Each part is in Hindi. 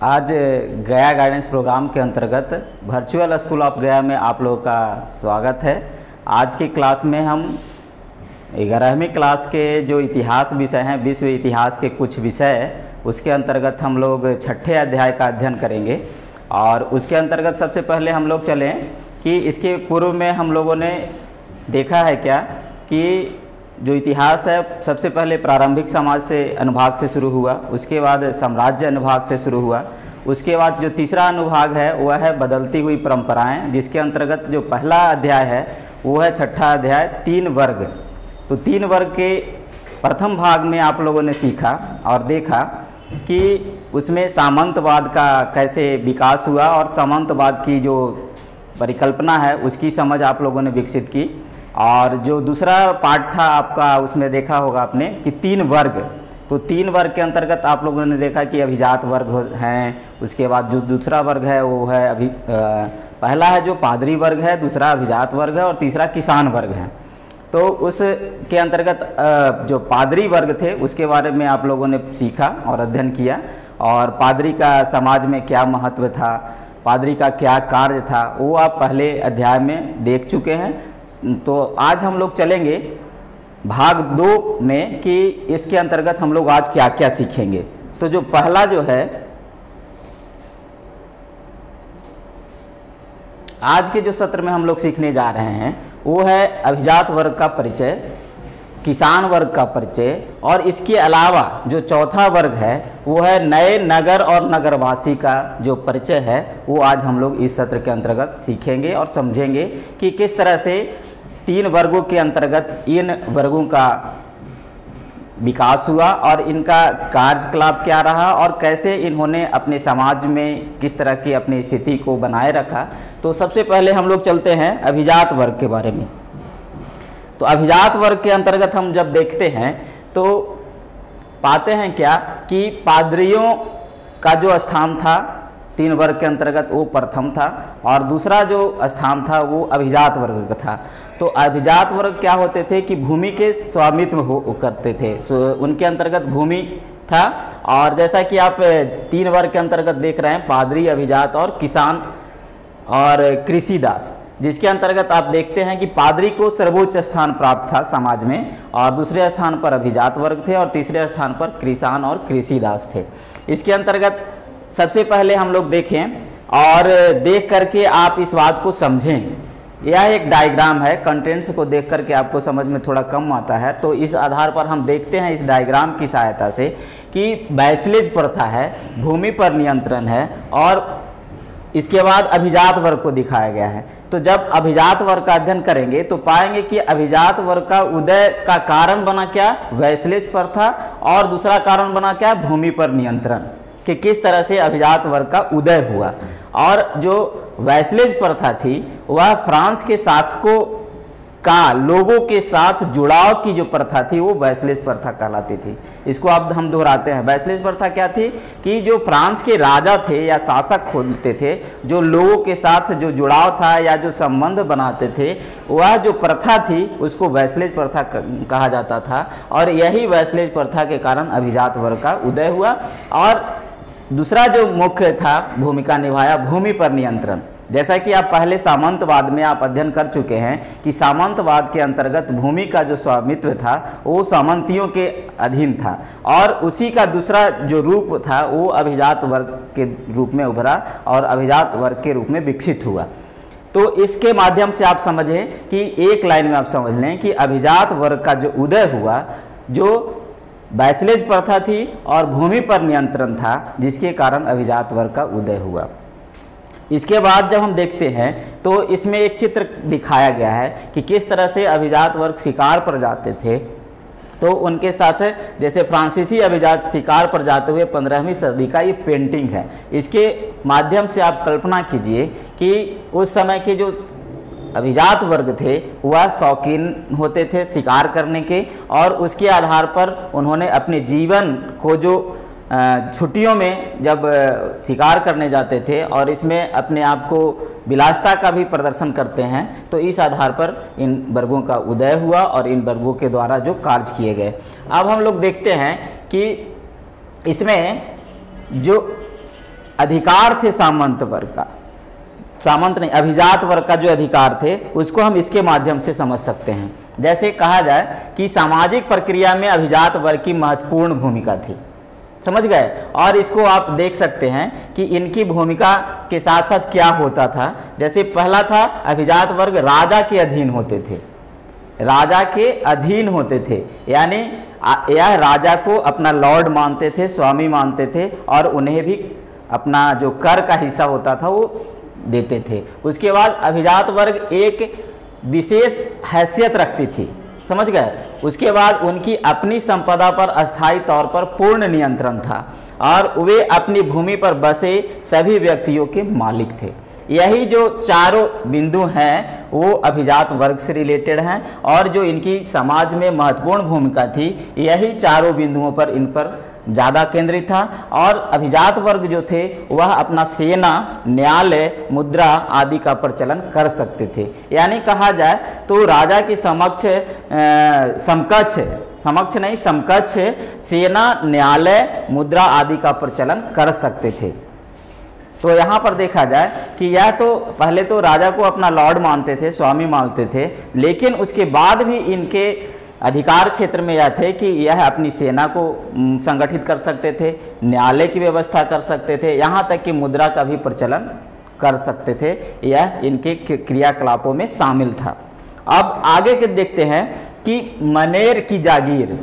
आज गया गाइडेंस प्रोग्राम के अंतर्गत वर्चुअल स्कूल ऑफ गया में आप लोगों का स्वागत है। आज की क्लास में हम 11वीं क्लास के जो इतिहास विषय हैं, विश्व इतिहास के कुछ विषय, उसके अंतर्गत हम लोग 6ठे अध्याय का अध्ययन करेंगे। और उसके अंतर्गत सबसे पहले हम लोग चलें कि इसके पूर्व में हम लोगों ने देखा है क्या कि जो इतिहास है सबसे पहले प्रारंभिक समाज से अनुभाग से शुरू हुआ, उसके बाद साम्राज्य अनुभाग से शुरू हुआ, उसके बाद जो तीसरा अनुभाग है वह है बदलती हुई परंपराएं, जिसके अंतर्गत जो पहला अध्याय है वो है 6ठा अध्याय 3 वर्ग। तो 3 वर्ग के प्रथम भाग में आप लोगों ने सीखा और देखा कि उसमें सामंतवाद का कैसे विकास हुआ और सामंतवाद की जो परिकल्पना है उसकी समझ आप लोगों ने विकसित की। और जो दूसरा पार्ट था आपका, उसमें देखा होगा आपने कि 3 वर्ग। तो 3 वर्ग के अंतर्गत आप लोगों ने देखा कि अभिजात वर्ग हैं, उसके बाद जो दूसरा वर्ग है वो है पहला है जो पादरी वर्ग है, दूसरा अभिजात वर्ग है और तीसरा किसान वर्ग है। तो उसके अंतर्गत जो पादरी वर्ग थे उसके बारे में आप लोगों ने सीखा और अध्ययन किया, और पादरी का समाज में क्या महत्व था, पादरी का क्या कार्य था, वो आप पहले अध्याय में देख चुके हैं। तो आज हम लोग चलेंगे भाग 2 में कि इसके अंतर्गत हम लोग आज क्या क्या सीखेंगे। तो जो पहला जो है आज के जो सत्र में हम लोग सीखने जा रहे हैं वो है अभिजात वर्ग का परिचय, किसान वर्ग का परिचय, और इसके अलावा जो चौथा वर्ग है वो है नए नगर और नगरवासी का जो परिचय है, वो आज हम लोग इस सत्र के अंतर्गत सीखेंगे और समझेंगे कि किस तरह से 3 वर्गों के अंतर्गत इन वर्गों का विकास हुआ और इनका कार्यकलाप क्या रहा और कैसे इन्होंने अपने समाज में किस तरह की अपनी स्थिति को बनाए रखा। तो सबसे पहले हम लोग चलते हैं अभिजात वर्ग के बारे में। तो अभिजात वर्ग के अंतर्गत हम जब देखते हैं तो पाते हैं क्या कि पादरियों का जो स्थान था 3 वर्ग के अंतर्गत वो प्रथम था, और दूसरा जो स्थान था वो अभिजात वर्ग का था। तो अभिजात वर्ग क्या होते थे कि भूमि के स्वामित्व करते थे, उनके अंतर्गत भूमि था। और जैसा कि आप 3 वर्ग के अंतर्गत देख रहे हैं, पादरी, अभिजात और किसान और कृषिदास, जिसके अंतर्गत आप देखते हैं कि पादरी को सर्वोच्च स्थान प्राप्त था समाज में, और दूसरे स्थान पर अभिजात वर्ग थे और तीसरे स्थान पर किसान और कृषिदास थे। इसके अंतर्गत सबसे पहले हम लोग देखें और देख करके आप इस बात को समझें। यह एक डायग्राम है, कंटेंट्स को देख करके आपको समझ में थोड़ा कम आता है, तो इस आधार पर हम देखते हैं इस डायग्राम की सहायता से कि वैसलेज प्रथा है, भूमि पर नियंत्रण है, और इसके बाद अभिजात वर्ग को दिखाया गया है। तो जब अभिजात वर्ग का अध्ययन करेंगे तो पाएंगे कि अभिजात वर्ग का उदय का कारण बना क्या, वैसलेज प्रथा, और दूसरा कारण बना क्या, भूमि पर नियंत्रण, कि किस तरह से अभिजात वर्ग का उदय हुआ। और जो वैसलेज प्रथा थी वह फ्रांस के शासकों का लोगों के साथ जुड़ाव की जो प्रथा थी वो वैसलेज प्रथा कहलाती थी। इसको अब हम दोहराते हैं। वैसलेज प्रथा क्या थी कि जो फ्रांस के राजा थे या शासक होते थे, जो लोगों के साथ जो जुड़ाव था या जो संबंध बनाते थे, वह जो प्रथा थी उसको वैसलेज प्रथा कहा जाता था। और यही वैसलेज प्रथा के कारण अभिजात वर्ग का उदय हुआ। और दूसरा जो मुख्य था भूमिका निभाया, भूमि पर नियंत्रण। जैसा कि आप पहले सामंतवाद में आप अध्ययन कर चुके हैं कि सामंतवाद के अंतर्गत भूमि का जो स्वामित्व था वो सामंतियों के अधीन था, और उसी का दूसरा जो रूप था वो अभिजात वर्ग के रूप में उभरा और अभिजात वर्ग के रूप में विकसित हुआ। तो इसके माध्यम से आप समझें कि एक लाइन में आप समझ लें कि अभिजात वर्ग का जो उदय हुआ, जो वैसलेज प्रथा थी और भूमि पर नियंत्रण था, जिसके कारण अभिजात वर्ग का उदय हुआ। इसके बाद जब हम देखते हैं तो इसमें एक चित्र दिखाया गया है कि किस तरह से अभिजात वर्ग शिकार पर जाते थे। तो उनके साथ जैसे फ्रांसीसी अभिजात शिकार पर जाते हुए 15वीं सदी का ये पेंटिंग है। इसके माध्यम से आप कल्पना कीजिए कि उस समय के जो अभिजात वर्ग थे वह शौकीन होते थे शिकार करने के, और उसके आधार पर उन्होंने अपने जीवन को जो छुट्टियों में जब शिकार करने जाते थे और इसमें अपने आप को विलासिता का भी प्रदर्शन करते हैं, तो इस आधार पर इन वर्गों का उदय हुआ और इन वर्गों के द्वारा जो कार्य किए गए। अब हम लोग देखते हैं कि इसमें जो अधिकार थे सामंत वर्ग का, सामंत नहीं अभिजात वर्ग का जो अधिकार थे उसको हम इसके माध्यम से समझ सकते हैं। जैसे कहा जाए कि सामाजिक प्रक्रिया में अभिजात वर्ग की महत्वपूर्ण भूमिका थी, समझ गए। और इसको आप देख सकते हैं कि इनकी भूमिका के साथ साथ क्या होता था। जैसे पहला था अभिजात वर्ग राजा के अधीन होते थे, राजा के अधीन होते थे, यानी यह राजा को अपना लॉर्ड मानते थे, स्वामी मानते थे, और उन्हें भी अपना जो कर का हिस्सा होता था वो देते थे। उसके बाद अभिजात वर्ग एक विशेष हैसियत रखती थी, समझ गए। उसके बाद उनकी अपनी संपदा पर अस्थायी तौर पर पूर्ण नियंत्रण था और वे अपनी भूमि पर बसे सभी व्यक्तियों के मालिक थे। यही जो चारों बिंदु हैं वो अभिजात वर्ग से रिलेटेड हैं और जो इनकी समाज में महत्वपूर्ण भूमिका थी यही चारों बिंदुओं पर इन पर ज़्यादा केंद्रित था। और अभिजात वर्ग जो थे वह अपना सेना, न्यायालय, मुद्रा आदि का प्रचलन कर सकते थे। यानी कहा जाए तो राजा के समकक्ष सेना, न्यायालय, मुद्रा आदि का प्रचलन कर सकते थे। तो यहाँ पर देखा जाए कि यह तो पहले तो राजा को अपना लॉर्ड मानते थे, स्वामी मानते थे, लेकिन उसके बाद भी इनके अधिकार क्षेत्र में यह थे कि यह अपनी सेना को संगठित कर सकते थे, न्यायालय की व्यवस्था कर सकते थे, यहाँ तक कि मुद्रा का भी प्रचलन कर सकते थे। यह इनके क्रियाकलापों में शामिल था। अब आगे के देखते हैं कि मनेर की जागीर,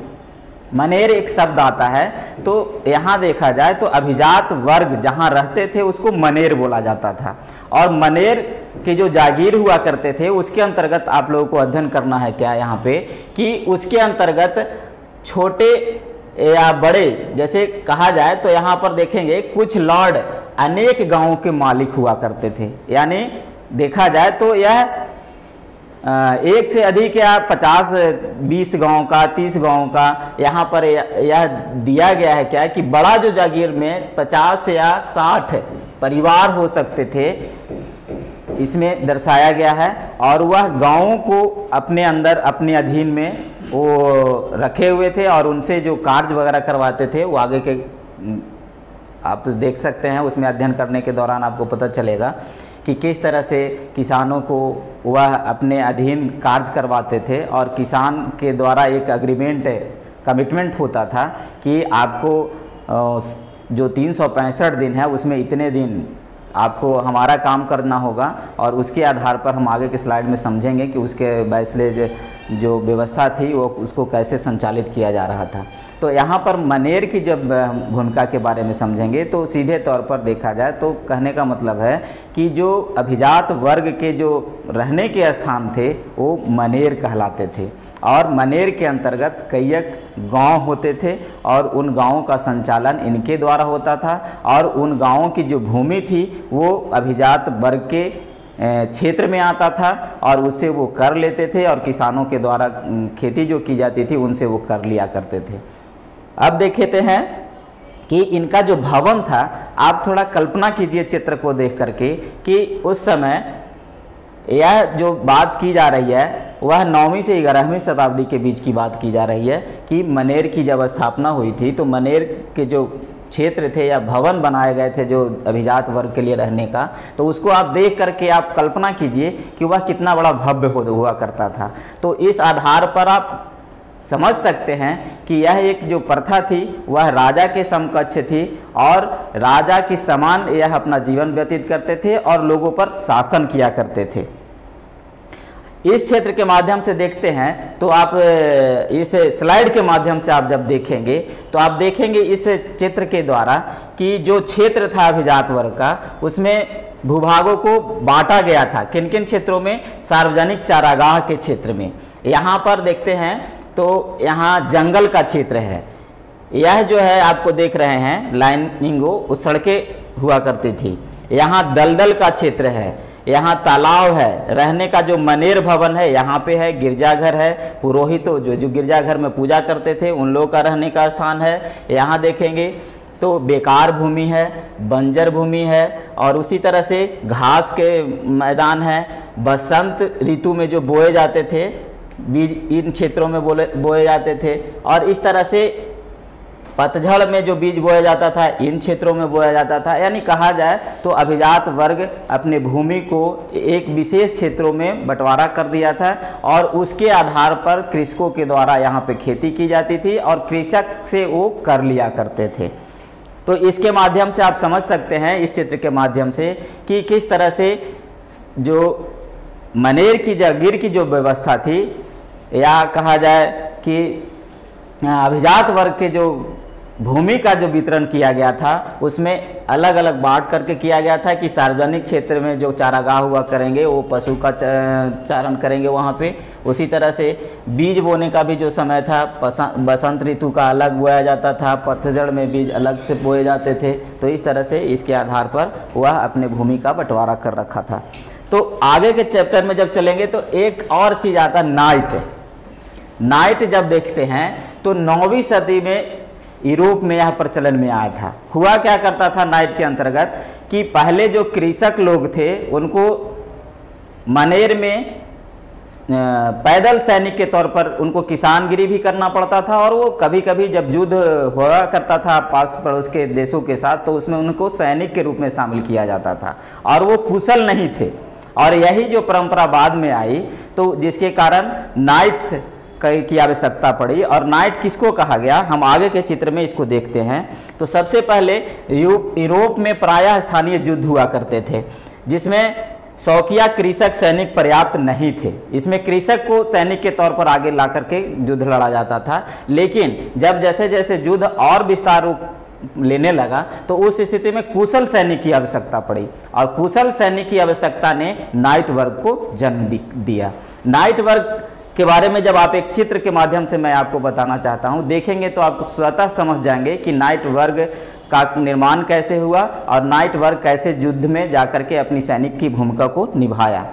मनेर एक शब्द आता है, तो यहाँ देखा जाए तो अभिजात वर्ग जहाँ रहते थे उसको मनेर बोला जाता था। और मनेर के जो जागीर हुआ करते थे उसके अंतर्गत आप लोगों को अध्ययन करना है क्या यहाँ पे कि उसके अंतर्गत छोटे या बड़े, जैसे कहा जाए तो यहाँ पर देखेंगे कुछ लॉर्ड अनेक गांवों के मालिक हुआ करते थे। यानी देखा जाए तो यह एक से अधिक या 50-20 गांव का, 30 गांव का यहाँ पर यह दिया गया है क्या कि बड़ा जो जागीर में 50 या 60 परिवार हो सकते थे, इसमें दर्शाया गया है। और वह गांवों को अपने अंदर अपने अधीन में वो रखे हुए थे और उनसे जो कार्य वगैरह करवाते थे वो आगे के आप देख सकते हैं। उसमें अध्ययन करने के दौरान आपको पता चलेगा कि किस तरह से किसानों को वह अपने अधीन कार्य करवाते थे और किसान के द्वारा एक अग्रीमेंट, कमिटमेंट होता था कि आपको जो 365 दिन है उसमें इतने दिन आपको हमारा काम करना होगा। और उसके आधार पर हम आगे के स्लाइड में समझेंगे कि उसके बैचलेज जो व्यवस्था थी वो उसको कैसे संचालित किया जा रहा था। तो यहाँ पर मनेर की जब भूमिका के बारे में समझेंगे तो सीधे तौर पर देखा जाए तो कहने का मतलब है कि जो अभिजात वर्ग के जो रहने के स्थान थे वो मनेर कहलाते थे। और मनेर के अंतर्गत कईक गांव होते थे और उन गांवों का संचालन इनके द्वारा होता था। और उन गांवों की जो भूमि थी वो अभिजात वर्ग के क्षेत्र में आता था और उससे वो कर लेते थे और किसानों के द्वारा खेती जो की जाती थी उनसे वो कर लिया करते थे। अब देखते हैं कि इनका जो भवन था, आप थोड़ा कल्पना कीजिए चित्र को देख करके कि उस समय यह जो बात की जा रही है वह 9वीं से 11वीं शताब्दी के बीच की बात की जा रही है कि मनेर की जब स्थापना हुई थी तो मनेर के जो क्षेत्र थे या भवन बनाए गए थे जो अभिजात वर्ग के लिए रहने का, तो उसको आप देख करके आप कल्पना कीजिए कि वह कितना बड़ा भव्य हुआ करता था। तो इस आधार पर आप समझ सकते हैं कि यह एक जो प्रथा थी वह राजा के समकक्ष थी और राजा के समान यह अपना जीवन व्यतीत करते थे और लोगों पर शासन किया करते थे। इस क्षेत्र के माध्यम से देखते हैं तो आप इस स्लाइड के माध्यम से आप जब देखेंगे तो आप देखेंगे इस चित्र के द्वारा कि जो क्षेत्र था अभिजात वर्ग का उसमें भूभागों को बांटा गया था। किन किन क्षेत्रों में? सार्वजनिक चारागाह के क्षेत्र में। यहाँ पर देखते हैं तो यहाँ जंगल का क्षेत्र है। यह जो है आपको देख रहे हैं लाइनिंगो, उस सड़कें हुआ करती थी। यहाँ दलदल का क्षेत्र है, यहाँ तालाब है, रहने का जो मनेर भवन है यहाँ पे है, गिरजाघर है, पुरोहितों जो गिरजाघर में पूजा करते थे उन लोगों का रहने का स्थान है। यहाँ देखेंगे तो बेकार भूमि है, बंजर भूमि है और उसी तरह से घास के मैदान है। बसंत ऋतु में जो बोए जाते थे बीज इन क्षेत्रों में बोए जाते थे। और इस तरह से पतझड़ में जो बीज बोया जाता था इन क्षेत्रों में बोया जाता था। यानी कहा जाए तो अभिजात वर्ग अपने भूमि को एक विशेष क्षेत्रों में बंटवारा कर दिया था और उसके आधार पर कृषकों के द्वारा यहाँ पे खेती की जाती थी और कृषक से वो कर लिया करते थे। तो इसके माध्यम से आप समझ सकते हैं, इस चित्र के माध्यम से, कि किस तरह से जो मनेर की जागीर की जो व्यवस्था थी, या कहा जाए कि अभिजात वर्ग के जो भूमि का जो वितरण किया गया था उसमें अलग अलग बांट करके किया गया था कि सार्वजनिक क्षेत्र में जो चारागाह हुआ करेंगे वो पशु का चारण करेंगे वहाँ पे। उसी तरह से बीज बोने का भी जो समय था, बसंत ऋतु का अलग बोया जाता था, पतझड़ में बीज अलग से बोए जाते थे। तो इस तरह से इसके आधार पर वह अपने भूमि का बंटवारा कर रखा था। तो आगे के चैप्टर में जब चलेंगे तो एक और चीज़ आता है नाइट। नाइट जब देखते हैं तो 9वीं सदी में यूरोप में यह प्रचलन में आया था। हुआ क्या करता था नाइट के अंतर्गत कि पहले जो कृषक लोग थे उनको मनेर में पैदल सैनिक के तौर पर उनको किसानगिरी भी करना पड़ता था और वो कभी कभी जब युद्ध हुआ करता था पास पड़ोस के देशों के साथ तो उसमें उनको सैनिक के रूप में शामिल किया जाता था और वो कुशल नहीं थे। और यही जो परंपरा बाद में आई तो जिसके कारण नाइट्स की आवश्यकता पड़ी। और नाइट किसको कहा गया, हम आगे के चित्र में इसको देखते हैं। तो सबसे पहले यूरोप में प्रायः स्थानीय युद्ध हुआ करते थे जिसमें शौकिया कृषक सैनिक पर्याप्त नहीं थे। इसमें कृषक को सैनिक के तौर पर आगे ला करके युद्ध लड़ा जाता था। लेकिन जब जैसे जैसे युद्ध और विस्तार रूप लेने लगा तो उस स्थिति में कुशल सैनिक की आवश्यकता पड़ी और कुशल सैनिक की आवश्यकता ने नाइट वर्ग को जन्म दिया। नाइट वर्ग के बारे में जब आप एक चित्र के माध्यम से मैं आपको बताना चाहता हूं, देखेंगे तो आप स्वतः समझ जाएंगे कि नाइट वर्ग का निर्माण कैसे हुआ और नाइट वर्ग कैसे युद्ध में जाकर के अपनी सैनिक की भूमिका को निभाया।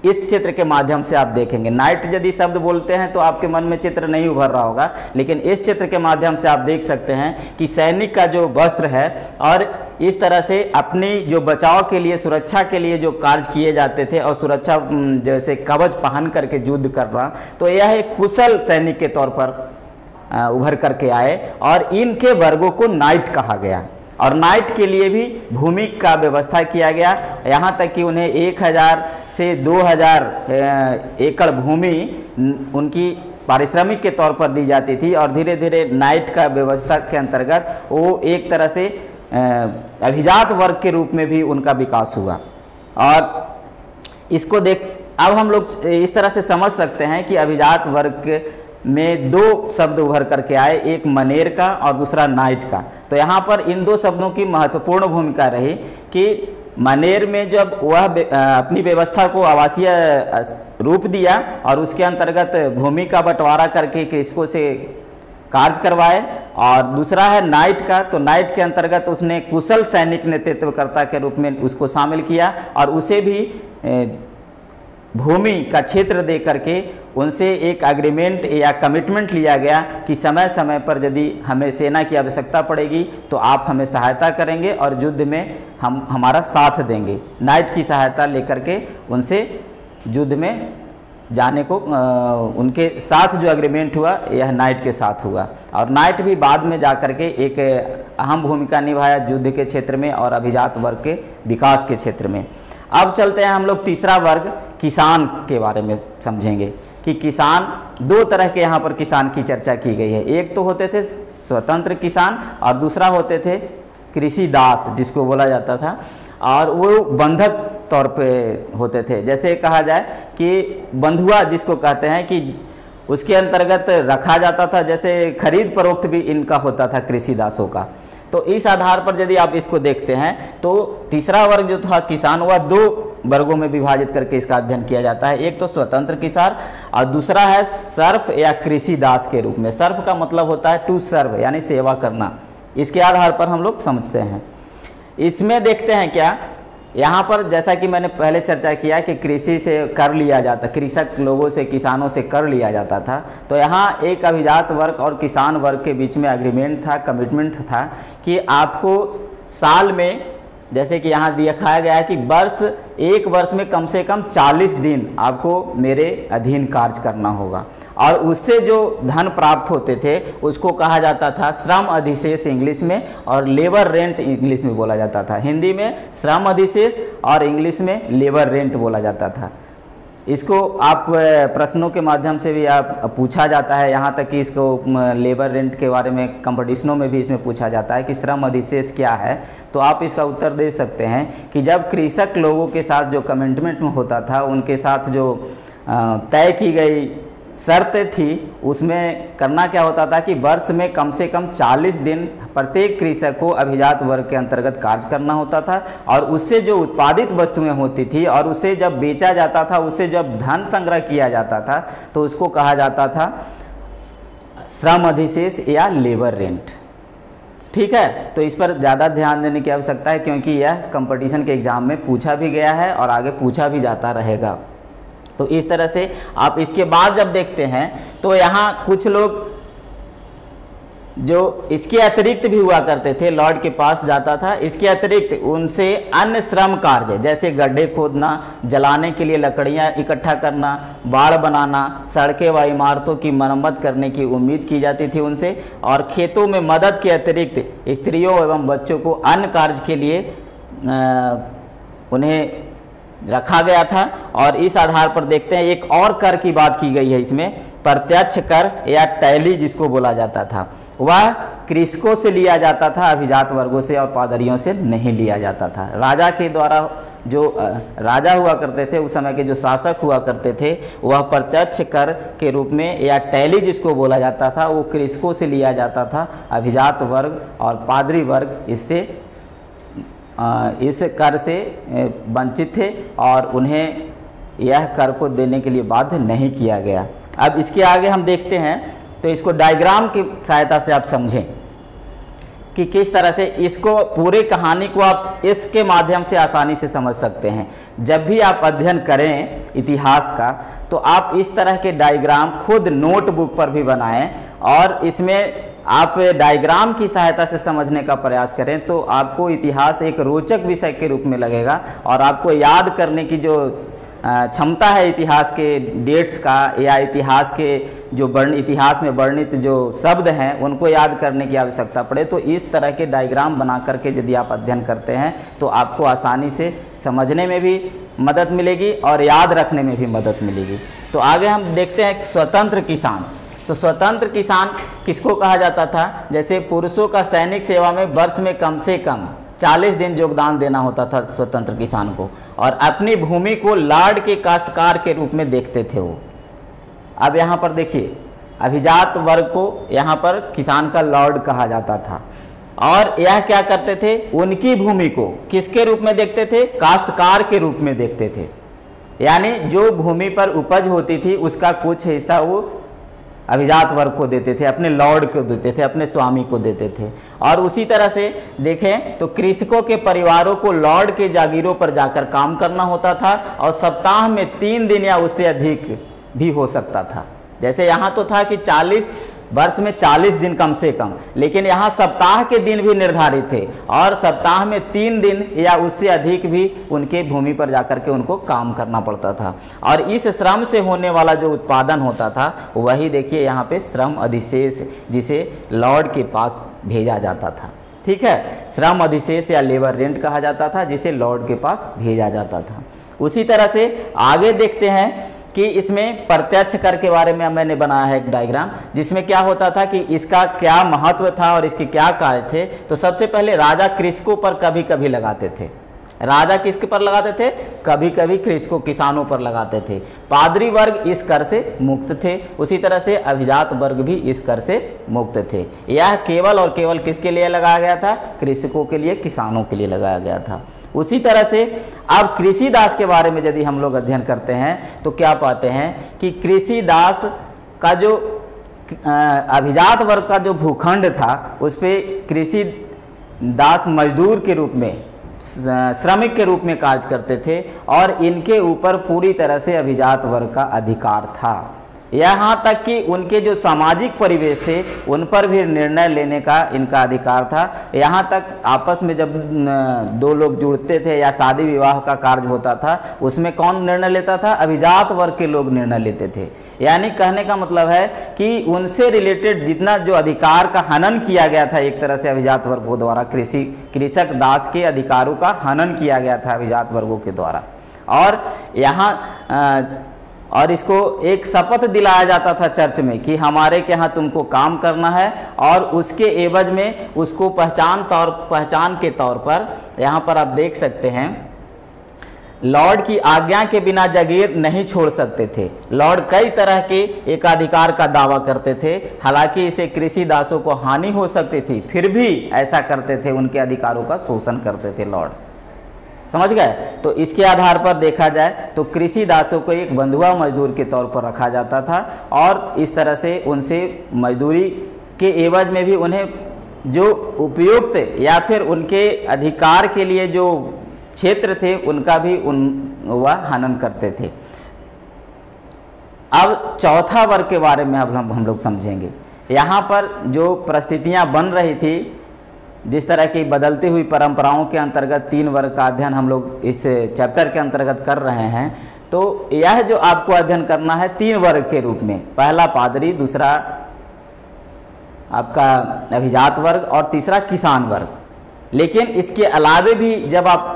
इस चित्र के माध्यम से आप देखेंगे। नाइट यदि शब्द बोलते हैं तो आपके मन में चित्र नहीं उभर रहा होगा, लेकिन इस चित्र के माध्यम से आप देख सकते हैं कि सैनिक का जो वस्त्र है और इस तरह से अपनी जो बचाव के लिए, सुरक्षा के लिए जो कार्य किए जाते थे और सुरक्षा जैसे कवच पहन करके युद्ध कर रहा, तो यह एक कुशल सैनिक के तौर पर उभर करके आए और इनके वर्गों को नाइट कहा गया। और नाइट के लिए भी भूमि का व्यवस्था किया गया, यहाँ तक कि उन्हें 1000 से 2000 एकड़ भूमि उनकी पारिश्रमिक के तौर पर दी जाती थी। और धीरे धीरे नाइट का व्यवस्था के अंतर्गत वो एक तरह से अभिजात वर्ग के रूप में भी उनका विकास हुआ। और इसको अब हम लोग इस तरह से समझ सकते हैं कि अभिजात वर्ग में 2 शब्द उभर करके आए, एक मनेर का और दूसरा नाइट का। तो यहाँ पर इन 2 शब्दों की महत्वपूर्ण भूमिका रही कि मनेर में जब वह अपनी व्यवस्था को आवासीय रूप दिया और उसके अंतर्गत भूमि का बंटवारा करके कृषकों से कार्य करवाए, और दूसरा है नाइट का। तो नाइट के अंतर्गत उसने कुशल सैनिक नेतृत्वकर्ता के रूप में उसको शामिल किया और उसे भी भूमि का क्षेत्र दे करके उनसे एक एग्रीमेंट या कमिटमेंट लिया गया कि समय समय पर यदि हमें सेना की आवश्यकता पड़ेगी तो आप हमें सहायता करेंगे और युद्ध में हम हमारा साथ देंगे। नाइट की सहायता लेकर के उनसे युद्ध में जाने को उनके साथ जो एग्रीमेंट हुआ यह नाइट के साथ हुआ। और नाइट भी बाद में जाकर के एक अहम भूमिका निभाया युद्ध के क्षेत्र में और अभिजात वर्ग के विकास के क्षेत्र में। अब चलते हैं हम लोग तीसरा वर्ग किसान के बारे में समझेंगे कि किसान 2 तरह के यहाँ पर किसान की चर्चा की गई है। एक तो होते थे स्वतंत्र किसान और दूसरा होते थे कृषि दास जिसको बोला जाता था, और वो बंधक तौर पे होते थे। जैसे कहा जाए कि बंधुआ जिसको कहते हैं कि उसके अंतर्गत रखा जाता था, जैसे खरीद फरोख्त भी इनका होता था कृषि दासों का। तो इस आधार पर यदि आप इसको देखते हैं तो तीसरा वर्ग जो था किसान वह 2 वर्गों में विभाजित करके इसका अध्ययन किया जाता है। एक तो स्वतंत्र किसान और दूसरा है सर्फ या कृषि दास के रूप में। सर्फ का मतलब होता है टू सर्व यानी सेवा करना। इसके आधार पर हम लोग समझते हैं। इसमें देखते हैं क्या, यहाँ पर जैसा कि मैंने पहले चर्चा किया कि कृषि से कर लिया जाता, कृषक लोगों से किसानों से कर लिया जाता था। तो यहाँ एक अभिजात वर्ग और किसान वर्ग के बीच में एग्रीमेंट था, कमिटमेंट था कि आपको साल में, जैसे कि यहाँ दिखाया गया है कि एक वर्ष में कम से कम 40 दिन आपको मेरे अधीन कार्य करना होगा। और उससे जो धन प्राप्त होते थे उसको कहा जाता था श्रम अधिशेष इंग्लिश में, और लेबर रेंट इंग्लिश में बोला जाता था। हिंदी में श्रम अधिशेष और इंग्लिश में लेबर रेंट बोला जाता था। इसको आप प्रश्नों के माध्यम से भी आप पूछा जाता है, यहाँ तक कि इसको लेबर रेंट के बारे में कंपटीशनों में भी इसमें पूछा जाता है कि श्रम अधिशेष क्या है। तो आप इसका उत्तर दे सकते हैं कि जब कृषक लोगों के साथ जो कमिटमेंट में होता था, उनके साथ जो तय की गई शर्त थी, उसमें करना क्या होता था कि वर्ष में कम से कम 40 दिन प्रत्येक कृषक को अभिजात वर्ग के अंतर्गत कार्य करना होता था, और उससे जो उत्पादित वस्तुएं होती थी और उसे जब बेचा जाता था, उससे जब धन संग्रह किया जाता था, तो उसको कहा जाता था श्रम अधिशेष या लेबर रेंट। ठीक है, तो इस पर ज़्यादा ध्यान देने की आवश्यकता है, क्योंकि यह कंपटीशन के एग्जाम में पूछा भी गया है और आगे पूछा भी जाता रहेगा। तो इस तरह से आप इसके बाद जब देखते हैं तो यहाँ कुछ लोग जो इसके अतिरिक्त भी हुआ करते थे, लॉर्ड के पास जाता था, इसके अतिरिक्त उनसे अन्य श्रम कार्य जैसे गड्ढे खोदना, जलाने के लिए लकड़ियाँ इकट्ठा करना, बाड़ बनाना, सड़कें व इमारतों की मरम्मत करने की उम्मीद की जाती थी उनसे, और खेतों में मदद के अतिरिक्त स्त्रियों एवं बच्चों को अन्य कार्य के लिए उन्हें रखा गया था। और इस आधार पर देखते हैं एक और कर की बात की गई है इसमें, प्रत्यक्ष कर या टैली जिसको बोला जाता था, वह कृषकों से लिया जाता था, अभिजात वर्गों से और पादरियों से नहीं लिया जाता था। राजा के द्वारा जो राजा हुआ करते थे, उस समय के जो शासक हुआ करते थे, वह प्रत्यक्ष कर के रूप में या टैली जिसको बोला जाता था, वो कृषकों से लिया जाता था। अभिजात वर्ग और पादरी वर्ग इससे इस कर से वंचित थे और उन्हें यह कर को देने के लिए बाध्य नहीं किया गया। अब इसके आगे हम देखते हैं, तो इसको डायग्राम की सहायता से आप समझें कि किस तरह से इसको पूरे कहानी को आप इसके माध्यम से आसानी से समझ सकते हैं। जब भी आप अध्ययन करें इतिहास का, तो आप इस तरह के डायग्राम खुद नोटबुक पर भी बनाएं और इसमें आप डायग्राम की सहायता से समझने का प्रयास करें, तो आपको इतिहास एक रोचक विषय के रूप में लगेगा और आपको याद करने की जो क्षमता है इतिहास के डेट्स का या इतिहास के जो इतिहास में वर्णित जो शब्द हैं उनको याद करने की आवश्यकता पड़े, तो इस तरह के डायग्राम बना करके यदि आप अध्ययन करते हैं तो आपको आसानी से समझने में भी मदद मिलेगी और याद रखने में भी मदद मिलेगी। तो आगे हम देखते हैं स्वतंत्र किसान। तो स्वतंत्र किसान किसको कहा जाता था? जैसे पुरुषों का सैनिक सेवा में वर्ष में कम से कम 40 दिन योगदान देना होता था स्वतंत्र किसान को, और अपनी भूमि को लाड़ के काश्तकार के रूप में देखते थे वो। अब यहाँ पर देखिए, अभिजात वर्ग को यहाँ पर किसान का लॉर्ड कहा जाता था, और यह क्या करते थे, उनकी भूमि को किसके रूप में देखते थे? काश्तकार के रूप में देखते थे। यानी जो भूमि पर उपज होती थी उसका कुछ हिस्सा वो अभिजात वर्ग को देते थे, अपने लॉर्ड को देते थे, अपने स्वामी को देते थे। और उसी तरह से देखें तो कृषकों के परिवारों को लॉर्ड के जागीरों पर जाकर काम करना होता था, और सप्ताह में 3 दिन या उससे अधिक भी हो सकता था। जैसे यहाँ तो था कि 40 वर्ष में 40 दिन कम से कम, लेकिन यहाँ सप्ताह के दिन भी निर्धारित थे, और सप्ताह में 3 दिन या उससे अधिक भी उनके भूमि पर जाकर के उनको काम करना पड़ता था। और इस श्रम से होने वाला जो उत्पादन होता था वही देखिए यहाँ पे श्रम अधिशेष, जिसे लॉर्ड के पास भेजा जाता था। ठीक है, श्रम अधिशेष या लेबर रेंट कहा जाता था, जिसे लॉर्ड के पास भेजा जाता था। उसी तरह से आगे देखते हैं कि इसमें प्रत्यक्ष कर के बारे में मैंने बनाया है एक डायग्राम, जिसमें क्या होता था कि इसका क्या महत्व था और इसके क्या कार्य थे। तो सबसे पहले राजा कृषकों पर कभी कभी लगाते थे। राजा किसके पर लगाते थे? कभी कभी कृषकों किसानों पर लगाते थे। पादरी वर्ग इस कर से मुक्त थे, उसी तरह से अभिजात वर्ग भी इस कर से मुक्त थे। यह केवल और केवल किसके लिए लगाया गया था? कृषकों के लिए, किसानों के लिए लगाया गया था। उसी तरह से अब कृषि दास के बारे में यदि हम लोग अध्ययन करते हैं तो क्या पाते हैं कि कृषि दास का जो अभिजात वर्ग का जो भूखंड था उस पे कृषि दास मजदूर के रूप में, श्रमिक के रूप में कार्य करते थे, और इनके ऊपर पूरी तरह से अभिजात वर्ग का अधिकार था। यहाँ तक कि उनके जो सामाजिक परिवेश थे उन पर भी निर्णय लेने का इनका अधिकार था। यहाँ तक आपस में जब दो लोग जुड़ते थे या शादी विवाह का कार्य होता था, उसमें कौन निर्णय लेता था? अभिजात वर्ग के लोग निर्णय लेते थे। यानी कहने का मतलब है कि उनसे रिलेटेड जितना जो अधिकार का हनन किया गया था एक तरह से अभिजात वर्गों द्वारा, कृषक दास के अधिकारों का हनन किया गया था अभिजात वर्गों के द्वारा। और यहाँ और इसको एक शपथ दिलाया जाता था चर्च में कि हमारे के यहाँ तुमको काम करना है, और उसके एवज में उसको पहचान के तौर पर यहाँ पर आप देख सकते हैं, लॉर्ड की आज्ञा के बिना जागीर नहीं छोड़ सकते थे। लॉर्ड कई तरह के एकाधिकार का दावा करते थे, हालांकि इसे कृषि दासों को हानि हो सकती थी, फिर भी ऐसा करते थे, उनके अधिकारों का शोषण करते थे लॉर्ड। समझ गए? तो इसके आधार पर देखा जाए तो कृषि दासों को एक बंधुआ मजदूर के तौर पर रखा जाता था, और इस तरह से उनसे मजदूरी के एवज में भी उन्हें जो उपयुक्त या फिर उनके अधिकार के लिए जो क्षेत्र थे उनका भी वह हनन करते थे। अब चौथा वर्ग के बारे में अब हम लोग समझेंगे। यहाँ पर जो परिस्थितियाँ बन रही थी, जिस तरह की बदलती हुई परंपराओं के अंतर्गत 3 वर्ग का अध्ययन हम लोग इस चैप्टर के अंतर्गत कर रहे हैं, तो यह जो आपको अध्ययन करना है 3 वर्ग के रूप में, पहला पादरी, दूसरा आपका अभिजात वर्ग और तीसरा किसान वर्ग। लेकिन इसके अलावे भी जब आप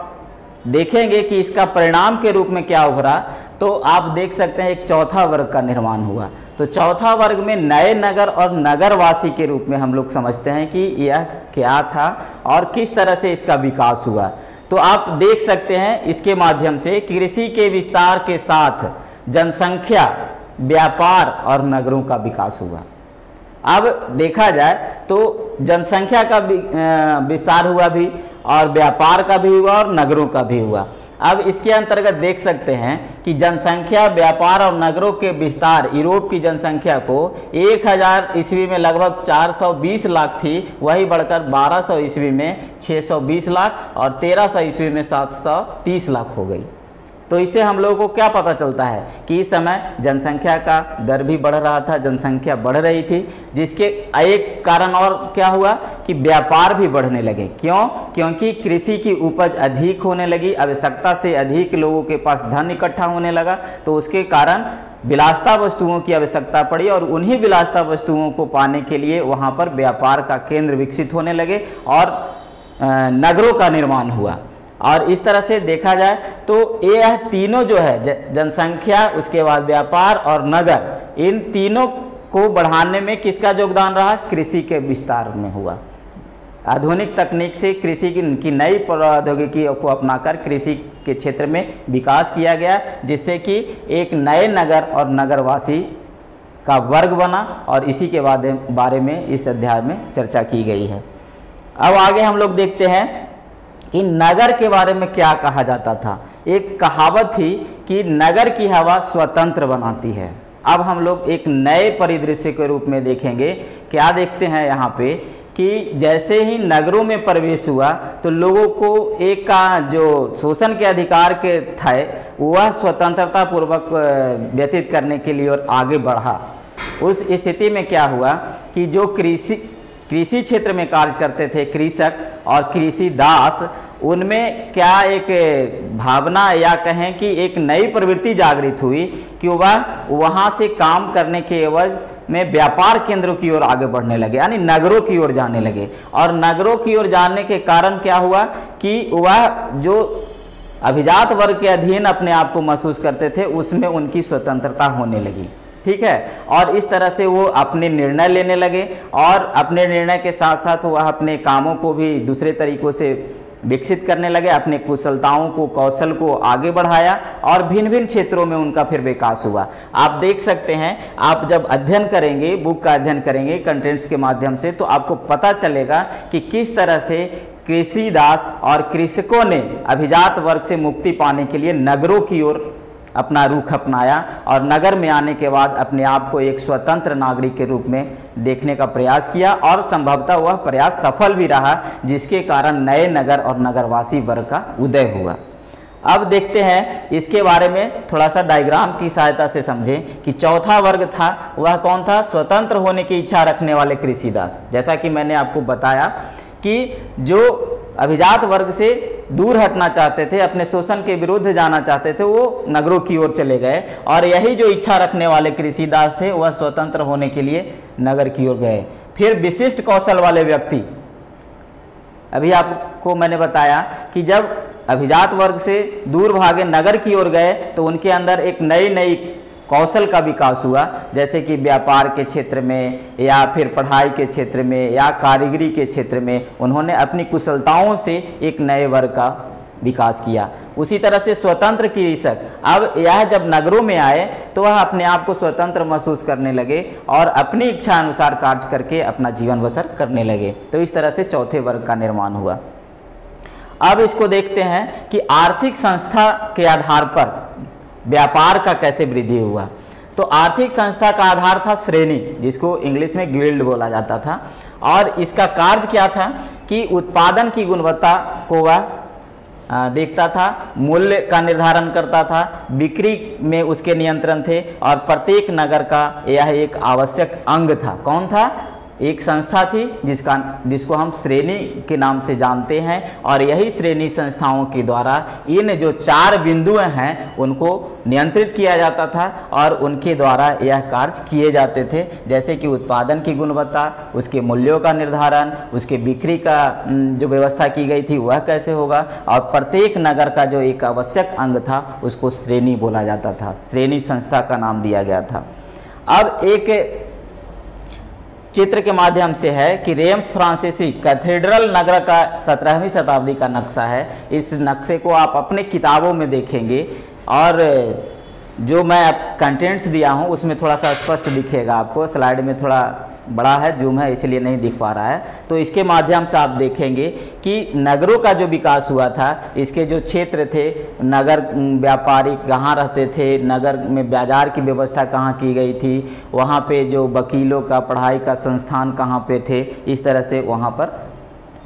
देखेंगे कि इसका परिणाम के रूप में क्या उभरा, तो आप देख सकते हैं एक चौथा वर्ग का निर्माण हुआ। तो चौथा वर्ग में नए नगर और नगरवासी के रूप में हम लोग समझते हैं कि यह क्या था और किस तरह से इसका विकास हुआ। तो आप देख सकते हैं इसके माध्यम से कृषि के विस्तार के साथ जनसंख्या, व्यापार और नगरों का विकास हुआ। अब देखा जाए तो जनसंख्या का विस्तार हुआ भी, और व्यापार का भी हुआ और नगरों का भी हुआ। अब इसके अंतर्गत देख सकते हैं कि जनसंख्या, व्यापार और नगरों के विस्तार, यूरोप की जनसंख्या को 1000 ईस्वी में लगभग 420 लाख थी, वही बढ़कर 1200 ईस्वी में 620 लाख और 1300 ईस्वी में 730 लाख हो गई। तो इससे हम लोगों को क्या पता चलता है कि इस समय जनसंख्या का दर भी बढ़ रहा था, जनसंख्या बढ़ रही थी, जिसके एक कारण और क्या हुआ कि व्यापार भी बढ़ने लगे। क्यों? क्योंकि कृषि की उपज अधिक होने लगी, आवश्यकता से अधिक लोगों के पास धन इकट्ठा होने लगा, तो उसके कारण विलासिता वस्तुओं की आवश्यकता पड़ी, और उन्हीं विलासिता वस्तुओं को पाने के लिए वहाँ पर व्यापार का केंद्र विकसित होने लगे और नगरों का निर्माण हुआ। और इस तरह से देखा जाए तो यह तीनों जो है, जनसंख्या, उसके बाद व्यापार और नगर, इन तीनों को बढ़ाने में किसका योगदान रहा? कृषि के विस्तार में हुआ। आधुनिक तकनीक से कृषि की नई प्रौद्योगिकी को अपनाकर कृषि के क्षेत्र में विकास किया गया, जिससे कि एक नए नगर और नगरवासी का वर्ग बना, और इसी के बारे में इस अध्याय में चर्चा की गई है। अब आगे हम लोग देखते हैं कि नगर के बारे में क्या कहा जाता था। एक कहावत थी कि नगर की हवा स्वतंत्र बनाती है। अब हम लोग एक नए परिदृश्य के रूप में देखेंगे। क्या देखते हैं यहाँ पे कि जैसे ही नगरों में प्रवेश हुआ तो लोगों को एक का जो शोषण के अधिकार के थे वह स्वतंत्रता पूर्वक व्यतीत करने के लिए और आगे बढ़ा। उस स्थिति में क्या हुआ कि जो कृषि क्षेत्र में कार्य करते थे कृषक और कृषि दास, उनमें क्या एक भावना या कहें कि एक नई प्रवृत्ति जागृत हुई कि वह वहाँ से काम करने के एवज में व्यापार केंद्रों की ओर आगे बढ़ने लगे, यानी नगरों की ओर जाने लगे। और नगरों की ओर जाने के कारण क्या हुआ कि वह जो अभिजात वर्ग के अधीन अपने आप को महसूस करते थे उसमें उनकी स्वतंत्रता होने लगी। ठीक है, और इस तरह से वो अपने निर्णय लेने लगे, और अपने निर्णय के साथ साथ वह अपने कामों को भी दूसरे तरीकों से विकसित करने लगे, अपने कुशलताओं को, कौशल को आगे बढ़ाया, और भिन्न भिन्न क्षेत्रों में उनका फिर विकास हुआ। आप देख सकते हैं, आप जब अध्ययन करेंगे, बुक का अध्ययन करेंगे कंटेंट्स के माध्यम से, तो आपको पता चलेगा कि किस तरह से कृषि दास और कृषकों ने अभिजात वर्ग से मुक्ति पाने के लिए नगरों की ओर अपना रुख अपनाया, और नगर में आने के बाद अपने आप को एक स्वतंत्र नागरिक के रूप में देखने का प्रयास किया, और संभवतः वह प्रयास सफल भी रहा, जिसके कारण नए नगर और नगरवासी वर्ग का उदय हुआ। अब देखते हैं इसके बारे में थोड़ा सा डायग्राम की सहायता से समझें कि चौथा वर्ग था वह कौन था? स्वतंत्र होने की इच्छा रखने वाले कृषिदास। जैसा कि मैंने आपको बताया कि जो अभिजात वर्ग से दूर हटना चाहते थे, अपने शोषण के विरुद्ध जाना चाहते थे, वो नगरों की ओर चले गए, और यही जो इच्छा रखने वाले कृषिदास थे वह स्वतंत्र होने के लिए नगर की ओर गए। फिर विशिष्ट कौशल वाले व्यक्ति, अभी आपको मैंने बताया कि जब अभिजात वर्ग से दूर भागे नगर की ओर गए तो उनके अंदर एक नई कौशल का विकास हुआ, जैसे कि व्यापार के क्षेत्र में या फिर पढ़ाई के क्षेत्र में या कारीगरी के क्षेत्र में उन्होंने अपनी कुशलताओं से एक नए वर्ग का विकास किया। उसी तरह से स्वतंत्र कृषक, अब यह जब नगरों में आए तो वह अपने आप को स्वतंत्र महसूस करने लगे और अपनी इच्छा अनुसार कार्य करके अपना जीवन बसर करने लगे। तो इस तरह से चौथे वर्ग का निर्माण हुआ। अब इसको देखते हैं कि आर्थिक संस्था के आधार पर व्यापार का कैसे वृद्धि हुआ। तो आर्थिक संस्था का आधार था श्रेणी, जिसको इंग्लिश में गिल्ड बोला जाता था, और इसका कार्य क्या था कि उत्पादन की गुणवत्ता को वह देखता था, मूल्य का निर्धारण करता था, बिक्री में उसके नियंत्रण थे, और प्रत्येक नगर का यह एक आवश्यक अंग था। कौन था? एक संस्था थी जिसको हम श्रेणी के नाम से जानते हैं, और यही श्रेणी संस्थाओं के द्वारा इन जो 4 बिंदुएं हैं उनको नियंत्रित किया जाता था और उनके द्वारा यह कार्य किए जाते थे, जैसे कि उत्पादन की गुणवत्ता, उसके मूल्यों का निर्धारण, उसके बिक्री का जो व्यवस्था की गई थी वह कैसे होगा, और प्रत्येक नगर का जो एक आवश्यक अंग था उसको श्रेणी बोला जाता था, श्रेणी संस्था का नाम दिया गया था। अब एक चित्र के माध्यम से है कि रेम्स फ्रांसीसी कैथेड्रल नगर का 17वीं शताब्दी का नक्शा है। इस नक्शे को आप अपने किताबों में देखेंगे, और जो मैं कंटेंट्स दिया हूँ उसमें थोड़ा सा स्पष्ट दिखेगा आपको। स्लाइड में थोड़ा बड़ा है, जूम है, इसलिए नहीं दिख पा रहा है। तो इसके माध्यम से आप देखेंगे कि नगरों का जो विकास हुआ था, इसके जो क्षेत्र थे, नगर व्यापारी कहाँ रहते थे, नगर में बाजार की व्यवस्था कहाँ की गई थी, वहाँ पे जो वकीलों का पढ़ाई का संस्थान कहाँ पे थे, इस तरह से वहाँ पर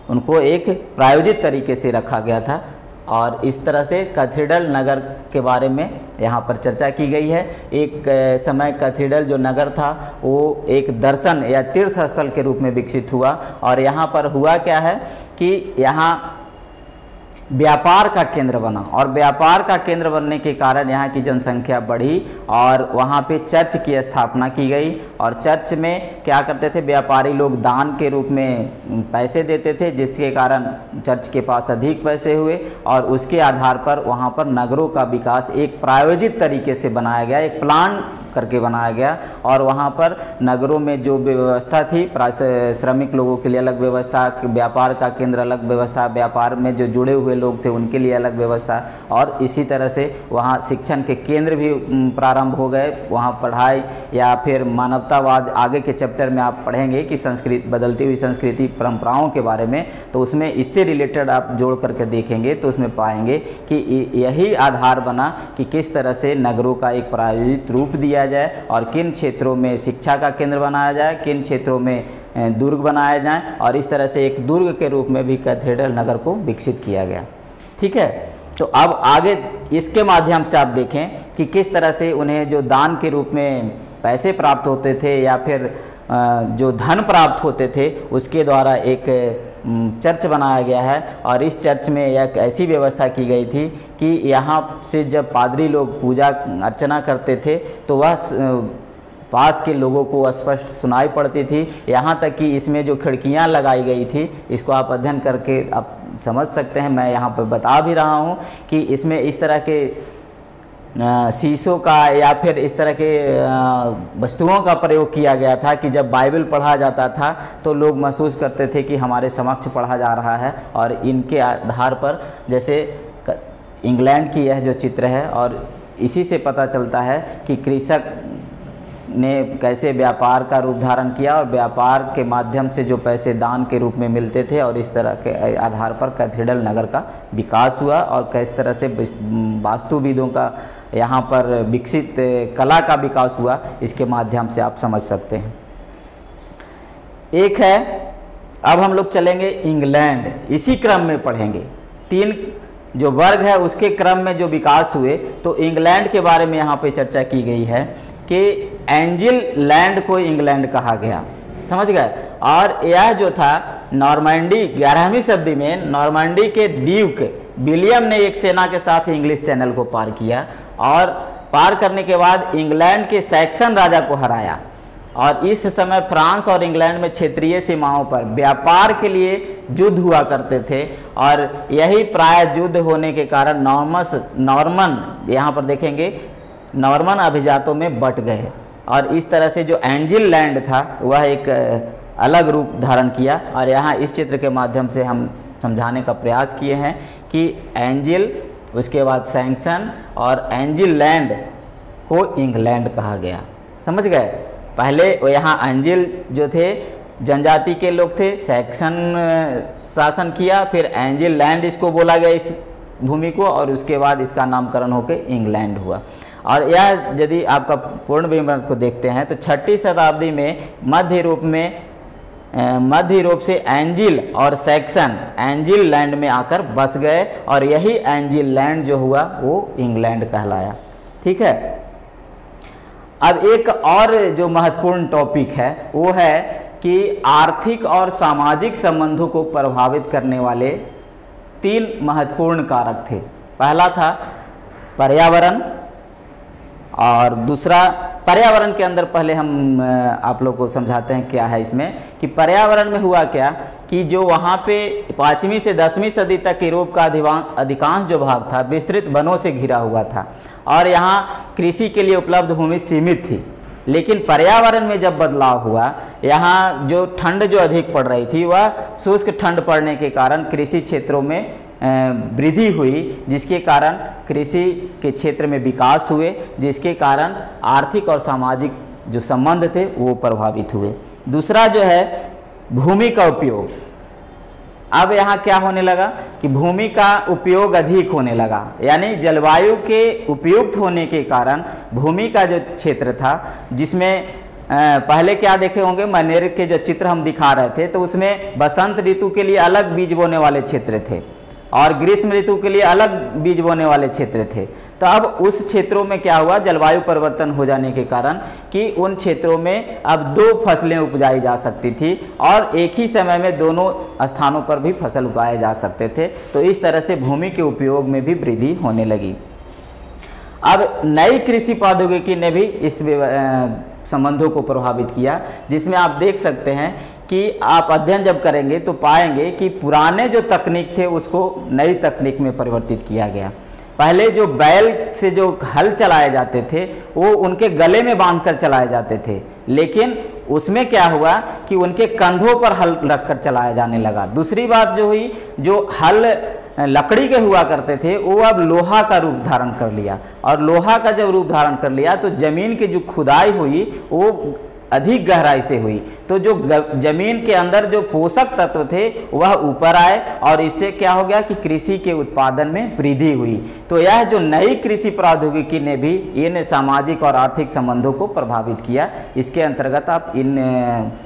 उनको एक प्रायोजित तरीके से रखा गया था। और इस तरह से कैथेड्रल नगर के बारे में यहाँ पर चर्चा की गई है। एक समय कैथेड्रल जो नगर था वो एक दर्शन या तीर्थ स्थल के रूप में विकसित हुआ, और यहाँ पर हुआ क्या है कि यहाँ व्यापार का केंद्र बना, और व्यापार का केंद्र बनने के कारण यहाँ की जनसंख्या बढ़ी और वहाँ पे चर्च की स्थापना की गई। और चर्च में क्या करते थे, व्यापारी लोग दान के रूप में पैसे देते थे, जिसके कारण चर्च के पास अधिक पैसे हुए, और उसके आधार पर वहाँ पर नगरों का विकास एक प्रायोजित तरीके से बनाया गया, एक प्लान करके बनाया गया। और वहाँ पर नगरों में जो व्यवस्था थी, श्रमिक लोगों के लिए अलग व्यवस्था, व्यापार का केंद्र अलग व्यवस्था, व्यापार में जो जुड़े हुए लोग थे उनके लिए अलग व्यवस्था, और इसी तरह से वहाँ शिक्षण के केंद्र भी प्रारंभ हो गए। वहाँ पढ़ाई या फिर मानवतावाद, आगे के चैप्टर में आप पढ़ेंगे कि संस्कृति, बदलती हुई संस्कृति परंपराओं के बारे में, तो उसमें इससे रिलेटेड आप जोड़ करके देखेंगे तो उसमें पाएंगे कि यही आधार बना कि किस तरह से नगरों का एक प्रायोजित रूप दिया जाए, और किन क्षेत्रों में शिक्षा का केंद्र बनाया जाए, किन क्षेत्रों में दुर्ग बनाया जाए, और इस तरह से एक दुर्ग के रूप में भी कैथेड्रल नगर को विकसित किया गया। ठीक है, तो अब आगे इसके माध्यम से आप देखें कि किस तरह से उन्हें जो दान के रूप में पैसे प्राप्त होते थे या फिर जो धन प्राप्त होते थे उसके द्वारा एक चर्च बनाया गया है। और इस चर्च में एक ऐसी व्यवस्था की गई थी कि यहाँ से जब पादरी लोग पूजा अर्चना करते थे तो वह पास के लोगों को स्पष्ट सुनाई पड़ती थी, यहाँ तक कि इसमें जो खिड़कियाँ लगाई गई थी, इसको आप अध्ययन करके आप समझ सकते हैं। मैं यहाँ पर बता भी रहा हूँ कि इसमें इस तरह के शीशों का या फिर इस तरह के वस्तुओं का प्रयोग किया गया था कि जब बाइबल पढ़ा जाता था तो लोग महसूस करते थे कि हमारे समक्ष पढ़ा जा रहा है। और इनके आधार पर, जैसे इंग्लैंड की यह जो चित्र है, और इसी से पता चलता है कि कृषक ने कैसे व्यापार का रूप धारण किया और व्यापार के माध्यम से जो पैसे दान के रूप में मिलते थे, और इस तरह के आधार पर कैथेड्रल नगर का विकास हुआ और किस तरह से वास्तुविदों का यहाँ पर विकसित कला का विकास हुआ, इसके माध्यम से आप समझ सकते हैं। एक है, अब हम लोग चलेंगे इंग्लैंड, इसी क्रम में पढ़ेंगे। 3 जो वर्ग है उसके क्रम में जो विकास हुए, तो इंग्लैंड के बारे में यहाँ पे चर्चा की गई है कि एंजिल लैंड को इंग्लैंड कहा गया, समझ गए। और यह जो था नॉर्मंडी, 11वीं सदी में नॉर्मंडी के ड्यूक विलियम ने एक सेना के साथ इंग्लिश चैनल को पार किया और पार करने के बाद इंग्लैंड के सैक्सन राजा को हराया। और इस समय फ्रांस और इंग्लैंड में क्षेत्रीय सीमाओं पर व्यापार के लिए युद्ध हुआ करते थे और यही प्राय युद्ध होने के कारण नॉर्मन यहाँ पर देखेंगे नॉर्मन अभिजातों में बट गए और इस तरह से जो एंजिल लैंड था वह एक अलग रूप धारण किया। और यहाँ इस चित्र के माध्यम से हम समझाने का प्रयास किए हैं कि एंजिल, उसके बाद सैक्सन और एंजिल लैंड को इंग्लैंड कहा गया, समझ गए। पहले यहाँ एंजिल जो थे जनजाति के लोग थे, सैक्सन शासन किया, फिर एंजिल लैंड इसको बोला गया इस भूमि को, और उसके बाद इसका नामकरण होकर इंग्लैंड हुआ। और यह यदि आपका पूर्ण विवरण को देखते हैं तो 6वीं शताब्दी में मध्य यूरोप से एंजिल और सैक्सन एंजिल लैंड में आकर बस गए और यही एंजिल लैंड जो हुआ वो इंग्लैंड कहलाया, ठीक है। अब एक और जो महत्वपूर्ण टॉपिक है वो है कि आर्थिक और सामाजिक संबंधों को प्रभावित करने वाले 3 महत्वपूर्ण कारक थे। पहला था पर्यावरण, और दूसरा पर्यावरण के अंदर पहले हम आप लोग को समझाते हैं क्या है इसमें, कि पर्यावरण में हुआ क्या कि जो वहाँ पे 5वीं से 10वीं सदी तक यूरोप का अधिकांश जो भाग था विस्तृत वनों से घिरा हुआ था और यहाँ कृषि के लिए उपलब्ध भूमि सीमित थी। लेकिन पर्यावरण में जब बदलाव हुआ, यहाँ जो ठंड जो अधिक पड़ रही थी वह शुष्क ठंड पड़ने के कारण कृषि क्षेत्रों में वृद्धि हुई, जिसके कारण कृषि के क्षेत्र में विकास हुए, जिसके कारण आर्थिक और सामाजिक जो संबंध थे वो प्रभावित हुए। दूसरा जो है भूमि का उपयोग। अब यहाँ क्या होने लगा कि भूमि का उपयोग अधिक होने लगा, यानी जलवायु के उपयुक्त होने के कारण भूमि का जो क्षेत्र था, जिसमें पहले क्या देखे होंगे मनेर के जो चित्र हम दिखा रहे थे, तो उसमें बसंत ऋतु के लिए अलग बीज बोने वाले क्षेत्र थे और ग्रीष्म ऋतु के लिए अलग बीज बोने वाले क्षेत्र थे। तो अब उस क्षेत्रों में क्या हुआ, जलवायु परिवर्तन हो जाने के कारण कि उन क्षेत्रों में अब 2 फसलें उपजाई जा सकती थी और एक ही समय में दोनों स्थानों पर भी फसल उगाए जा सकते थे। तो इस तरह से भूमि के उपयोग में भी वृद्धि होने लगी। अब नई कृषि प्रौद्योगिकी ने भी इस संबंधों को प्रभावित किया, जिसमें आप देख सकते हैं कि आप अध्ययन जब करेंगे तो पाएंगे कि पुराने जो तकनीक थे उसको नई तकनीक में परिवर्तित किया गया। पहले जो बैल से जो हल चलाए जाते थे वो उनके गले में बांधकर चलाए जाते थे, लेकिन उसमें क्या हुआ कि उनके कंधों पर हल रखकर चलाया जाने लगा। दूसरी बात जो हुई, जो हल लकड़ी के हुआ करते थे वो अब लोहा का रूप धारण कर लिया, और लोहा का जब रूप धारण कर लिया तो जमीन की जो खुदाई हुई वो अधिक गहराई से हुई, तो जो जमीन के अंदर जो पोषक तत्व थे वह ऊपर आए और इससे क्या हो गया कि कृषि के उत्पादन में वृद्धि हुई। तो यह जो नई कृषि प्रौद्योगिकी ने भी इन सामाजिक और आर्थिक संबंधों को प्रभावित किया। इसके अंतर्गत आप इन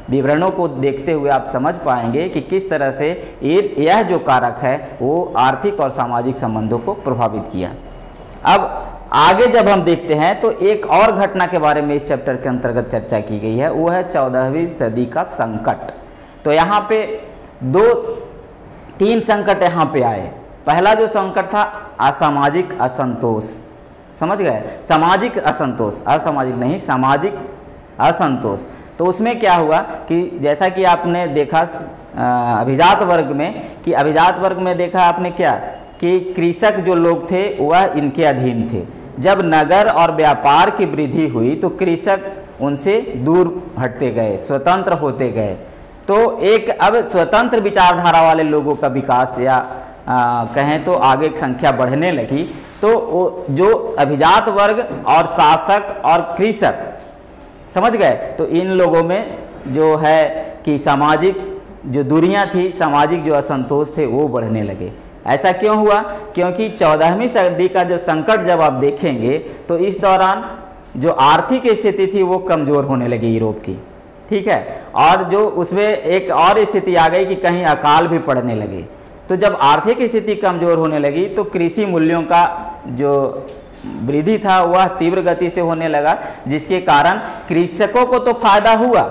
विवरणों को देखते हुए आप समझ पाएंगे कि किस तरह से यह जो कारक है वो आर्थिक और सामाजिक संबंधों को प्रभावित किया। अब आगे जब हम देखते हैं तो एक और घटना के बारे में इस चैप्टर के अंतर्गत चर्चा की गई है, वो है 14वीं सदी का संकट। तो यहाँ पे 3 संकट यहाँ पे आए। पहला जो संकट था असामाजिक असंतोष, समझ गए, सामाजिक असंतोष, असामाजिक नहीं, सामाजिक असंतोष। तो उसमें क्या हुआ कि जैसा कि आपने देखा अभिजात वर्ग में, कि अभिजात वर्ग में देखा आपने क्या कि कृषक जो लोग थे वह इनके अधीन थे। जब नगर और व्यापार की वृद्धि हुई तो कृषक उनसे दूर हटते गए, स्वतंत्र होते गए। तो एक अब स्वतंत्र विचारधारा वाले लोगों का विकास या कहें तो आगे की संख्या बढ़ने लगी। तो जो अभिजात वर्ग और शासक और कृषक, समझ गए, तो इन लोगों में जो है कि सामाजिक जो दूरियां थी, सामाजिक जो असंतोष थे वो बढ़ने लगे। ऐसा क्यों हुआ? क्योंकि 14वीं सदी का जो संकट जब आप देखेंगे तो इस दौरान जो आर्थिक स्थिति थी वो कमज़ोर होने लगी यूरोप की, ठीक है। और जो उसमें एक और स्थिति आ गई कि कहीं अकाल भी पड़ने लगे। तो जब आर्थिक स्थिति कमज़ोर होने लगी तो कृषि मूल्यों का जो वृद्धि था वह तीव्र गति से होने लगा, जिसके कारण कृषकों को तो फायदा हुआ,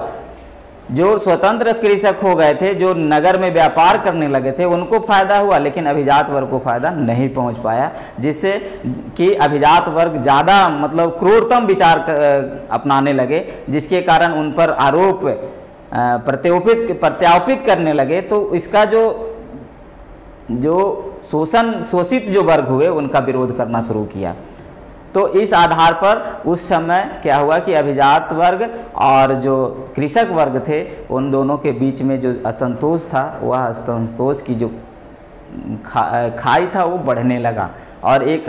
जो स्वतंत्र कृषक हो गए थे, जो नगर में व्यापार करने लगे थे, उनको फायदा हुआ, लेकिन अभिजात वर्ग को फायदा नहीं पहुंच पाया, जिससे कि अभिजात वर्ग ज़्यादा मतलब क्रूरतम विचार अपनाने लगे, जिसके कारण उन पर आरोप प्रत्यारोपित करने लगे। तो इसका जो शोषित जो वर्ग हुए उनका विरोध करना शुरू किया। तो इस आधार पर उस समय क्या हुआ कि अभिजात वर्ग और जो कृषक वर्ग थे उन दोनों के बीच में जो असंतोष था, वह असंतोष की जो खाई था वो बढ़ने लगा। और एक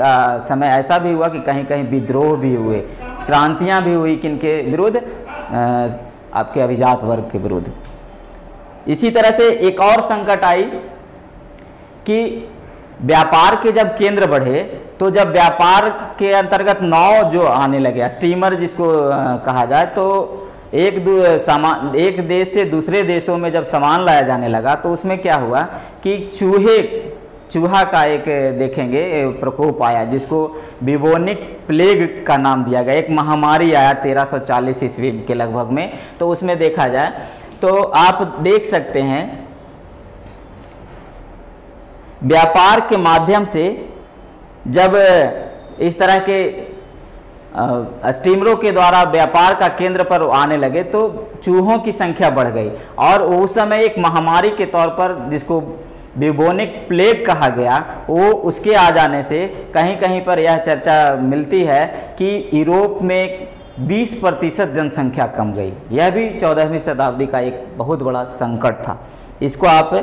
समय ऐसा भी हुआ कि कहीं कहीं विद्रोह भी हुए, क्रांतियां भी हुई, किनके विरुद्ध? आपके अभिजात वर्ग के विरुद्ध। इसी तरह से एक और संकट आई कि व्यापार के जब केंद्र बढ़े, तो जब व्यापार के अंतर्गत नाव जो आने लगे, स्टीमर जिसको कहा जाए, तो एक देश से दूसरे देशों में जब सामान लाया जाने लगा तो उसमें क्या हुआ कि चूहा का एक देखेंगे प्रकोप आया, जिसको बिबोनिक प्लेग का नाम दिया गया। एक महामारी आया 1340 ईस्वी के लगभग में। तो उसमें देखा जाए तो आप देख सकते हैं व्यापार के माध्यम से जब इस तरह के स्टीमरों के द्वारा व्यापार का केंद्र पर आने लगे तो चूहों की संख्या बढ़ गई, और उस समय एक महामारी के तौर पर जिसको बिबोनिक प्लेग कहा गया, वो उसके आ जाने से कहीं कहीं पर यह चर्चा मिलती है कि यूरोप में 20% जनसंख्या कम गई। यह भी 14वीं शताब्दी का एक बहुत बड़ा संकट था। इसको आप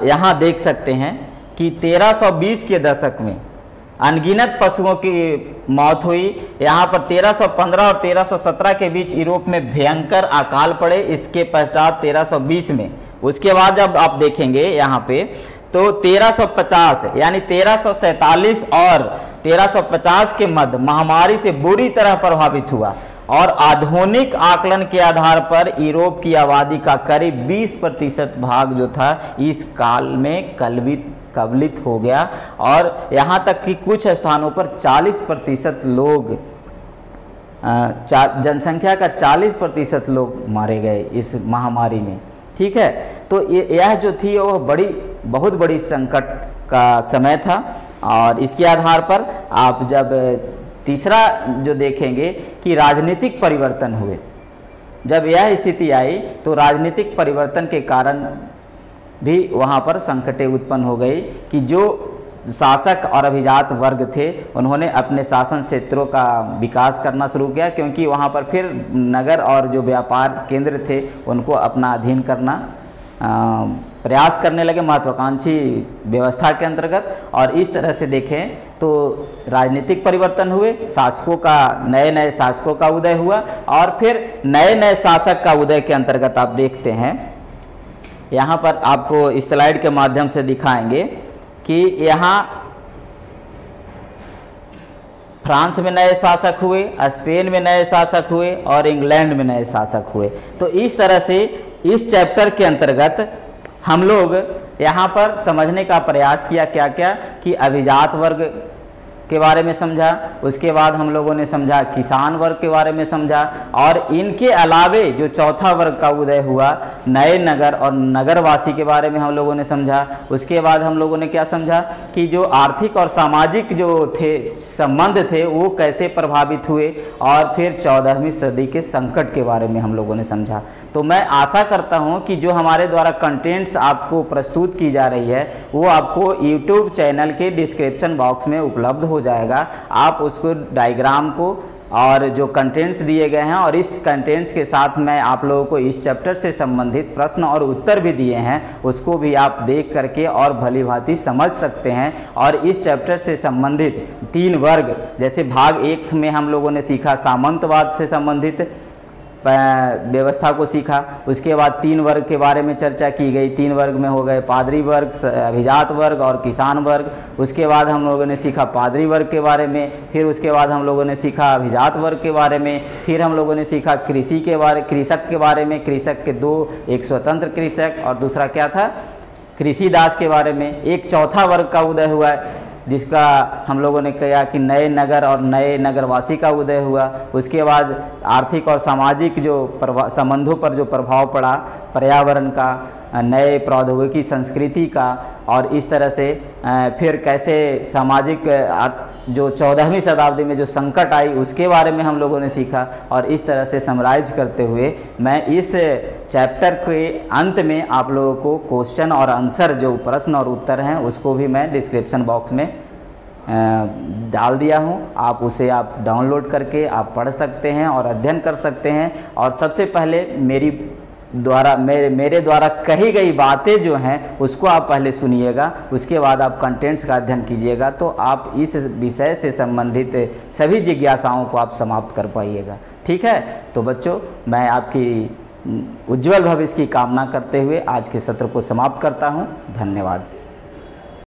यहाँ देख सकते हैं कि 1320 के दशक में अनगिनत पशुओं की मौत हुई। यहाँ पर 1315 और 1317 के बीच यूरोप में भयंकर अकाल पड़े। इसके पश्चात 1320 में, उसके बाद जब आप देखेंगे यहाँ पे तो 1350 यानी 1347 और 1350 के मध्य महामारी से बुरी तरह प्रभावित हुआ, और आधुनिक आकलन के आधार पर यूरोप की आबादी का करीब 20% भाग जो था इस काल में कबलित हो गया, और यहाँ तक कि कुछ स्थानों पर 40% लोग, जनसंख्या का 40% लोग मारे गए इस महामारी में। ठीक है, तो यह जो थी वो बहुत बड़ी संकट का समय था। और इसके आधार पर आप जब तीसरा जो देखेंगे कि राजनीतिक परिवर्तन हुए, जब यह स्थिति आई तो राजनीतिक परिवर्तन के कारण भी वहाँ पर संकटें उत्पन्न हो गई कि जो शासक और अभिजात वर्ग थे उन्होंने अपने शासन क्षेत्रों का विकास करना शुरू किया, क्योंकि वहाँ पर फिर नगर और जो व्यापार केंद्र थे उनको अपना अधीन करना प्रयास करने लगे महत्वाकांक्षी व्यवस्था के अंतर्गत। और इस तरह से देखें तो राजनीतिक परिवर्तन हुए, नए शासकों का उदय हुआ, और फिर नए शासक का उदय के अंतर्गत आप देखते हैं, यहाँ पर आपको इस स्लाइड के माध्यम से दिखाएंगे कि यहाँ फ्रांस में नए शासक हुए, स्पेन में नए शासक हुए और इंग्लैंड में नए शासक हुए। तो इस तरह से इस चैप्टर के अंतर्गत हम लोग यहाँ पर समझने का प्रयास किया क्या क्या कि अभिजात वर्ग के बारे में समझा, उसके बाद हम लोगों ने समझा किसान वर्ग के बारे में समझा, और इनके अलावे जो चौथा वर्ग का उदय हुआ नए नगर और नगरवासी के बारे में हम लोगों ने समझा। उसके बाद हम लोगों ने क्या समझा कि जो आर्थिक और सामाजिक जो संबंध थे वो कैसे प्रभावित हुए, और फिर 14वीं सदी के संकट के बारे में हम लोगों ने समझा। तो मैं आशा करता हूँ कि जो हमारे द्वारा कंटेंट्स आपको प्रस्तुत की जा रही है वो आपको यूट्यूब चैनल के डिस्क्रिप्शन बॉक्स में उपलब्ध हो जाएगा। आप उसको डायग्राम को और जो कंटेंट्स दिए गए हैं, और इस कंटेंट्स के साथ मैं आप लोगों को इस चैप्टर से संबंधित प्रश्न और उत्तर भी दिए हैं, उसको भी आप देख करके और भली भांति समझ सकते हैं। और इस चैप्टर से संबंधित 3 वर्ग, जैसे भाग 1 में हम लोगों ने सीखा सामंतवाद से संबंधित व्यवस्था को सीखा, उसके बाद 3 वर्ग के बारे में चर्चा की गई। 3 वर्ग में हो गए पादरी वर्ग, अभिजात वर्ग और किसान वर्ग। उसके बाद हम लोगों ने सीखा पादरी वर्ग के बारे में, फिर उसके बाद हम लोगों ने सीखा अभिजात वर्ग के बारे में, फिर हम लोगों ने सीखा कृषक के बारे में। कृषक के 2, एक स्वतंत्र कृषक और दूसरा क्या था कृषि दास के बारे में। एक चौथा वर्ग का उदय हुआ है जिसका हम लोगों ने कहा कि नए नगर और नए नगरवासी का उदय हुआ। उसके बाद आर्थिक और सामाजिक जो संबंधों पर जो प्रभाव पड़ा, पर्यावरण का, नए प्रौद्योगिकी संस्कृति का, और इस तरह से फिर कैसे सामाजिक जो 14वीं शताब्दी में जो संकट आई उसके बारे में हम लोगों ने सीखा। और इस तरह से समराइज करते हुए मैं इस चैप्टर के अंत में आप लोगों को क्वेश्चन और आंसर जो प्रश्न और उत्तर हैं उसको भी मैं डिस्क्रिप्शन बॉक्स में डाल दिया हूँ। आप उसे डाउनलोड करके आप पढ़ सकते हैं और अध्ययन कर सकते हैं। और सबसे पहले मेरे द्वारा कही गई बातें जो हैं उसको आप पहले सुनिएगा, उसके बाद आप कंटेंट्स का अध्ययन कीजिएगा, तो आप इस विषय से संबंधित सभी जिज्ञासाओं को आप समाप्त कर पाइएगा। ठीक है, तो बच्चों मैं आपकी उज्जवल भविष्य की कामना करते हुए आज के सत्र को समाप्त करता हूँ। धन्यवाद।